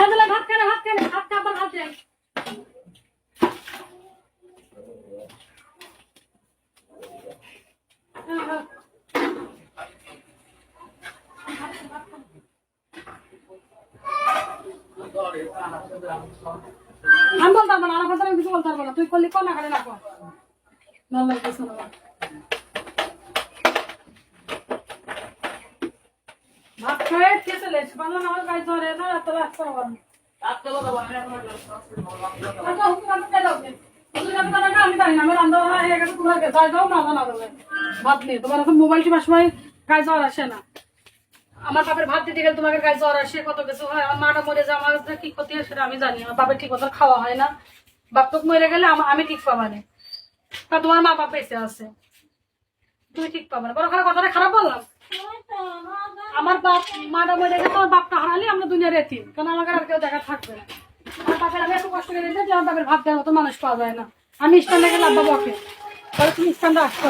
ভাত খেলে ভাত খাবার ভাত দেয় আমি বলতে পারবো না আমার কথা আমি কিছু বলতে পারবো না তুই করলি কর না খালি না কর ভালো লাগতেছে না ভাত খেয়ে কে চলে এসে বাংলা আমার গায়ে ধরে না এত রাস্তা হবে আমি জানি না আমার রান্না হয়ে গেছে তোমার যাই দাও না জানা দেবে ভাত নিয়ে তোমার এখন মোবাইল টিপার সময় গায়ে জ্বর আসে না আমার বাপের ভাত দিতে গেলে তোমাকে গায়ে জ্বর আসে কত কিছু হয় আমার মাটা মরে যায় আমার কি ক্ষতি হয় সেটা আমি জানি আমার বাপের ঠিক মতো খাওয়া হয় না বাপ তোকে মরে গেলে আমি ঠিক পাবা না তা তোমার মা বাপ বেঁচে আছে তুমি ঠিক পাবে না বড় খারাপ কথাটা খারাপ বললাম আমার বাপ মাটা মরে গেলে আমার বাপটা হারালে আমরা দুনিয়ার এতিম কারণ আমাকে আর কেউ দেখা থাকবে না আমার বাপের আমি এত কষ্ট করে দিয়েছি যে আমার বাপের ভাত দেওয়ার মতো মানুষ পাওয়া যায় না আমি স্ট্যান্ডে গেলাম বাবাকে তুমি স্ট্যান্ডে আসতে